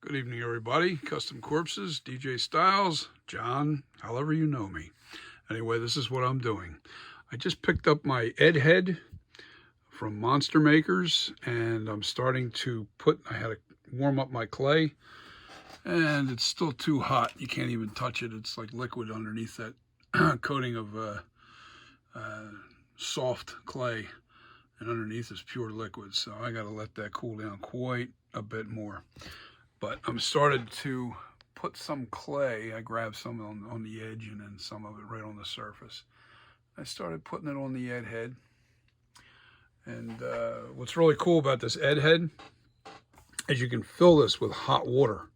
Good evening, everybody. Custom Corpses, DJ Styles, John, however you know me. Anyway, this is what I'm doing. I just picked up my Ed head from Monster Makers, and I'm starting to I had to warm up my clay, and it's still too hot. You can't even touch it. It's like liquid underneath that coating of soft clay, and underneath is pure liquid. So I got to let that cool down quite a bit more. But I'm started to put some clay. I grabbed some on the edge and then some of it right on the surface. I started putting it on the Ed head. And what's really cool about this Ed head is you can fill this with hot water.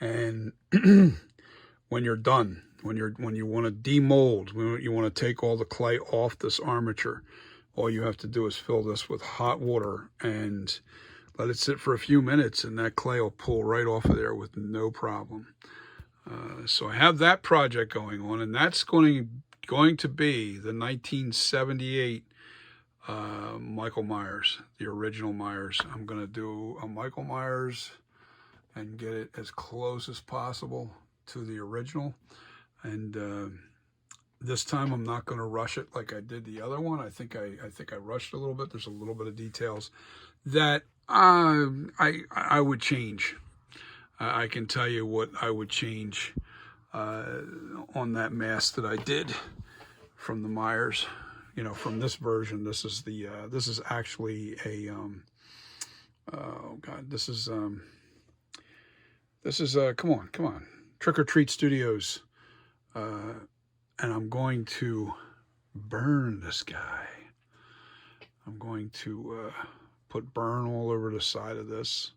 And when you're done, when you want to demold, when you want to take all the clay off this armature, all you have to do is fill this with hot water and let it sit for a few minutes, and that clay will pull right off of there with no problem. So I have that project going on, and that's going to be the 1978 Michael Myers, the original Myers. I'm going to do a Michael Myers and get it as close as possible to the original. And this time I'm not going to rush it like I did the other one. I think I rushed a little bit. There's a little bit of details that I would change. I can tell you what I would change on that mask that I did from the Myers. You know, from this version. This is the this is actually a oh god, this is come on, Trick or Treat Studios, and I'm going to burn this guy. I'm going to put burn all over the side of this.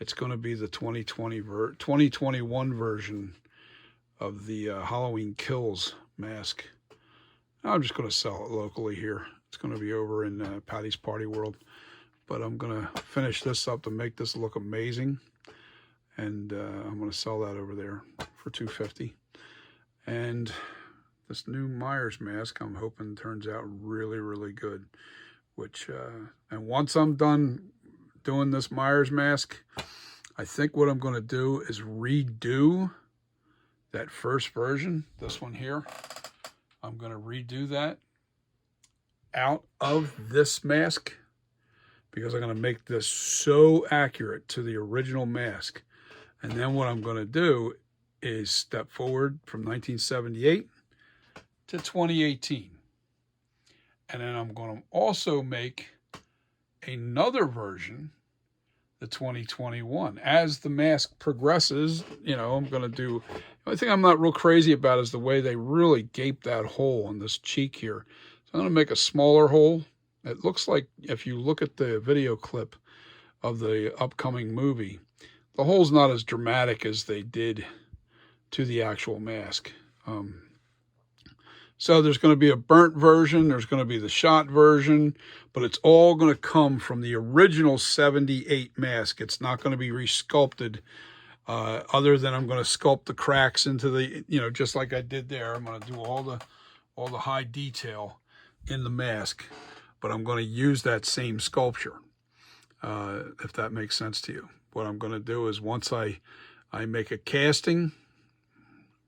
It's going to be the 2021 version of the Halloween Kills mask. I'm just going to sell it locally here. It's going to be over in Patty's Party World. But I'm going to finish this up to make this look amazing. And I'm going to sell that over there for $250. And this new Myers mask, I'm hoping turns out really, really good. And once I'm done doing this Myers mask, I think what I'm going to do is redo that first version, this one here. I'm going to redo that out of this mask because I'm going to make this so accurate to the original mask. And then what I'm going to do is step forward from 1978 to 2018. And then I'm going to also make another version, the 2021. As the mask progresses, you know, I'm going to do... The only thing I'm not real crazy about is the way they really gape that hole on this cheek here. So I'm going to make a smaller hole. It looks like, if you look at the video clip of the upcoming movie, the hole's not as dramatic as they did to the actual mask. So there's going to be a burnt version, there's going to be the shot version, but it's all going to come from the original 78 mask. It's not going to be resculpted, other than I'm going to sculpt the cracks into the, you know, just like I did there. I'm going to do all the high detail in the mask, but I'm going to use that same sculpture, if that makes sense to you. What I'm going to do is once I make a casting,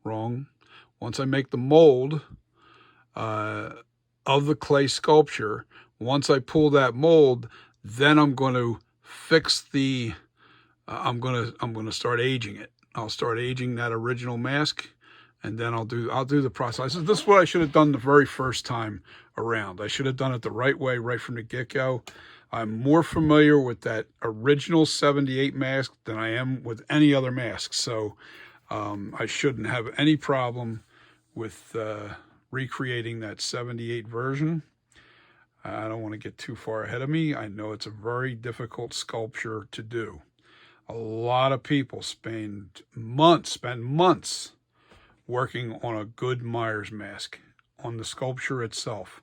once I make the mold of the clay sculpture, once I pull that mold, then I'm going to fix the I'm going to start aging it. I'll start aging that original mask, and then I'll do the process. This is what I should have done the very first time around. I should have done it the right way right from the get-go. I'm more familiar with that original 78 mask than I am with any other mask, so I shouldn't have any problem with recreating that 78 version. I don't want to get too far ahead of me. I know it's a very difficult sculpture to do. A lot of people spend months working on a good Myers mask, on the sculpture itself.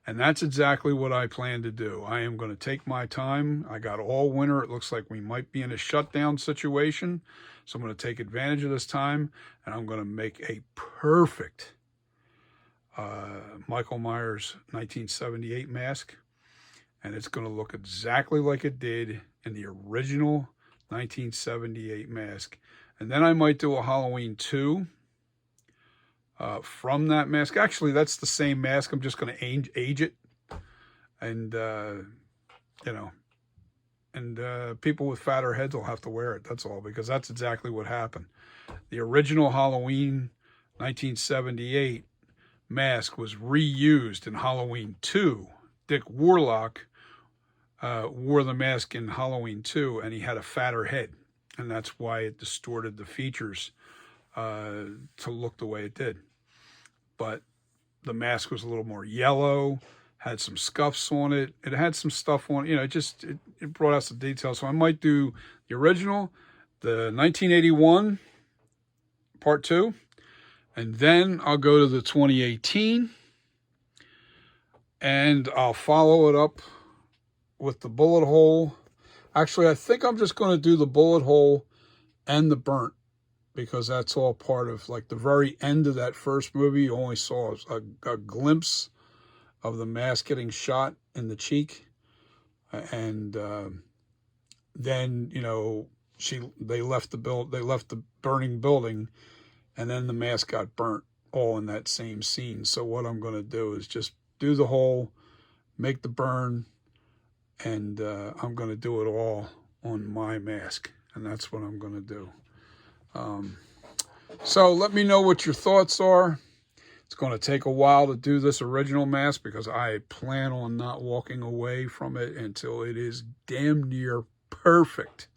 And that's exactly what I plan to do. I am going to take my time. I got all winter. It looks like we might be in a shutdown situation. So I'm going to take advantage of this time, and I'm going to make a perfect Michael Myers 1978 mask. And it's going to look exactly like it did in the original 1978 mask. And then I might do a Halloween 2 from that mask. Actually, that's the same mask. I'm just going to age it. And, you know, and people with fatter heads will have to wear it. That's all, because that's exactly what happened. The original Halloween 1978 mask was reused in Halloween 2. Dick Warlock wore the mask in Halloween 2, and he had a fatter head. And that's why it distorted the features to look the way it did. But the mask was a little more yellow, had some scuffs on it. It had some stuff on it. You know, it brought out some details. So I might do the original, the 1981 part 2, and then I'll go to the 2018, and I'll follow it up with the bullet hole. Actually, I think I'm just going to do the bullet hole and the burnt, because that's all part of, like, the very end of that first movie. You only saw a glimpse of the mask getting shot in the cheek, and then, you know, they left the burning building, and then the mask got burnt, all in that same scene. So what I'm going to do is just do the hole, make the burn, and I'm going to do it all on my mask, and that's what I'm going to do. So let me know what your thoughts are. It's going to take a while to do this original mask, because I plan on not walking away from it until it is damn near perfect.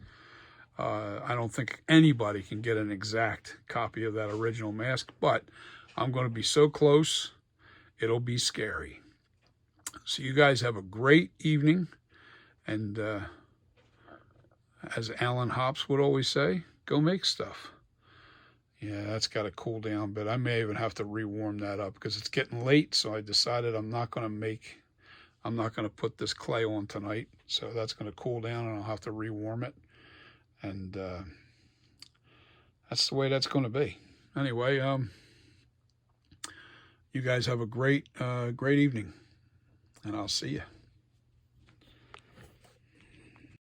I don't think anybody can get an exact copy of that original mask, but I'm going to be so close, it'll be scary. So you guys have a great evening, and as Alan Hops would always say, go make stuff. Yeah, that's got to cool down a bit. I may even have to rewarm that up, because it's getting late, so I decided I'm not going to put this clay on tonight. So that's going to cool down, and I'll have to rewarm it. And that's the way that's going to be. Anyway, you guys have a great evening, and I'll see you.